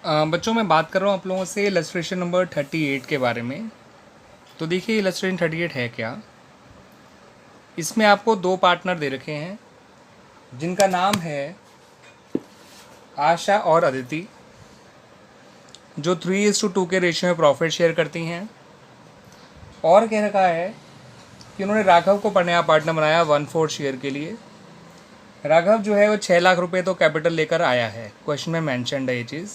बच्चों मैं बात कर रहा हूँ आप लोगों से इलस्ट्रेशन नंबर 38 के बारे में। तो देखिए इलस्ट्रेशन 38 है क्या। इसमें आपको दो पार्टनर दे रखे हैं जिनका नाम है आशा और अदिति, जो 3:2 के रेशियो में प्रॉफिट शेयर करती हैं। और कह रखा है कि उन्होंने राघव को नया पार्टनर बनाया 1/4 शेयर के लिए। राघव जो है वो 6 लाख रुपए तो कैपिटल लेकर आया है, क्वेश्चन में मैंशनड है ये चीज़।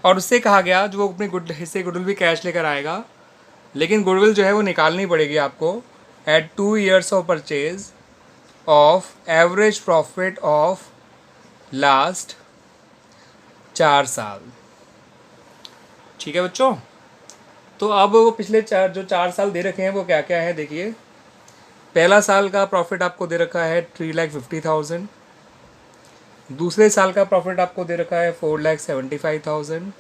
और उससे कहा गया जो वो अपने हिस्से गुडविल भी कैश लेकर आएगा, लेकिन गुडविल जो है वो निकालनी पड़ेगी आपको at 2 years of purchase of average profit of last 4 साल। ठीक है बच्चों। तो अब वो पिछले जो 4 साल दे रखे हैं वो क्या क्या है देखिए। पहला साल का प्रॉफिट आपको दे रखा है 3,50,000। दूसरे साल का प्रॉफिट आपको दे रखा है 4,75,000।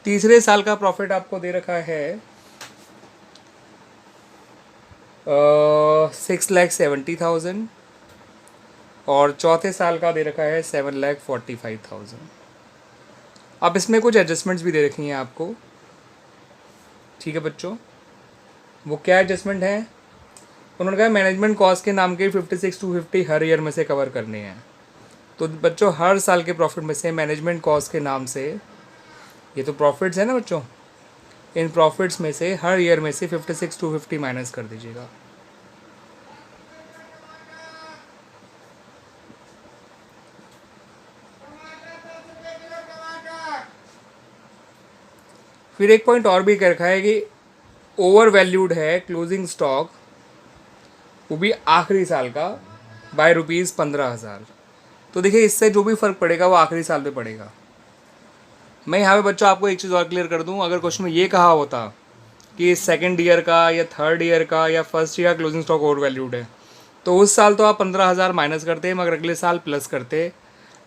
तीसरे साल का प्रॉफिट आपको दे रखा है 6,70,000। और चौथे साल का दे रखा है 7,45,000। अब इसमें कुछ एडजस्टमेंट्स भी दे रखी हैं आपको। ठीक है बच्चों, वो क्या एडजस्टमेंट है। उन्होंने कहा मैनेजमेंट कॉस्ट के नाम के 56,250 हर ईयर में से कवर करने हैं। तो बच्चों हर साल के प्रॉफिट में से मैनेजमेंट कॉस्ट के नाम से, ये तो प्रॉफिट्स है ना बच्चों, इन प्रॉफिट्स में से हर ईयर में से 56,250 माइनस कर दीजिएगा। फिर एक पॉइंट और भी कर रखा है कि ओवर वैल्यूड है क्लोजिंग स्टॉक, वो भी आखिरी साल का बाय ₹15,000। तो देखिए इससे जो भी फ़र्क पड़ेगा वो आखिरी साल पे पड़ेगा। मैं यहाँ पे बच्चों आपको एक चीज़ और क्लियर कर दूँ, अगर क्वेश्चन में ये कहा होता कि सेकेंड ईयर का या थर्ड ईयर का या फर्स्ट ईयर का क्लोजिंग स्टॉक ओवर वैल्यूड है, तो उस साल तो आप 15,000 माइनस करते मगर अगले साल प्लस करते।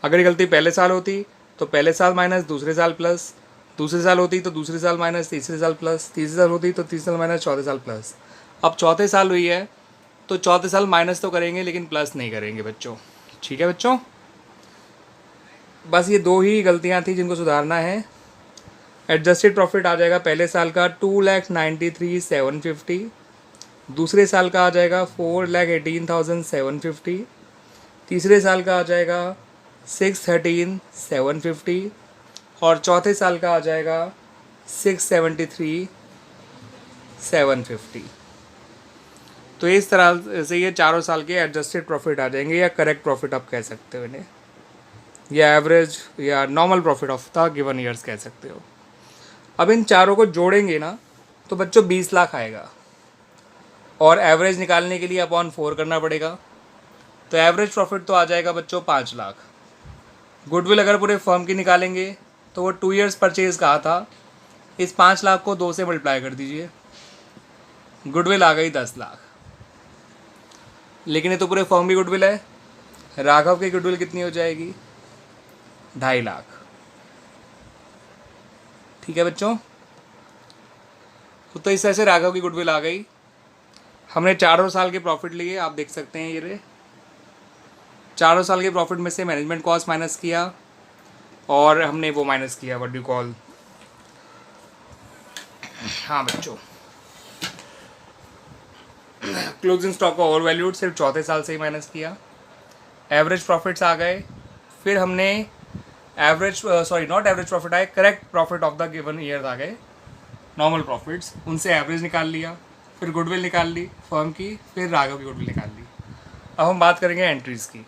अगर ये गलती पहले साल होती तो पहले साल माइनस, दूसरे साल प्लस, दूसरे साल होती तो दूसरे साल माइनस, तीसरे साल प्लस, तीसरे साल होती तो तीसरे साल माइनस, चौथे साल प्लस। अब चौथे साल हुई है तो चौथे साल माइनस तो करेंगे लेकिन प्लस नहीं करेंगे बच्चों। ठीक है बच्चों, बस ये दो ही गलतियाँ थी जिनको सुधारना है। एडजस्टेड प्रॉफिट आ जाएगा पहले साल का 2,93,750। दूसरे साल का आ जाएगा 4,18,750। तीसरे साल का आ जाएगा 6,13,750। और चौथे साल का आ जाएगा 6,73,750। तो इस तरह से ये चारों साल के एडजस्टेड प्रॉफिट आ जाएंगे, या करेक्ट प्रॉफिट आप कह सकते हो इन्हें, या एवरेज या normal profit of the given years कह सकते हो। अब इन चारों को जोड़ेंगे ना तो बच्चों 20 लाख आएगा, और एवरेज निकालने के लिए अपॉन 4 करना पड़ेगा। तो एवरेज प्रॉफिट तो आ जाएगा बच्चों 5 लाख। गुडविल अगर पूरे फर्म की निकालेंगे तो वो 2 years परचेज कहा था, इस 5 लाख को 2 से मल्टीप्लाई कर दीजिए, गुडविल आ गई 10 लाख। लेकिन ये तो पूरे फर्म की गुडविल है। राघव की गुडविल कितनी हो जाएगी? 2.5 लाख। ठीक है बच्चों, तो इस तरह से राघव की गुडविल आ गई। हमने चारों साल के प्रॉफिट लिए, आप देख सकते हैं ये चारों साल के प्रॉफिट में से मैनेजमेंट कॉस्ट माइनस किया और हमने वो माइनस किया व्हाट डू कॉल, हाँ बच्चों, क्लोजिंग स्टॉक का ओवर वैल्यूड सिर्फ चौथे साल से ही माइनस किया। एवरेज प्रॉफिट्स आ गए, फिर हमने एवरेज नॉट एवरेज प्रॉफिट आए, correct profit of the given year आ गए, नॉर्मल प्रॉफिट्स, उनसे एवरेज निकाल लिया, फिर गुडविल निकाल ली फर्म की, फिर राघव की गुडविल निकाल ली। अब हम बात करेंगे एंट्रीज़ की।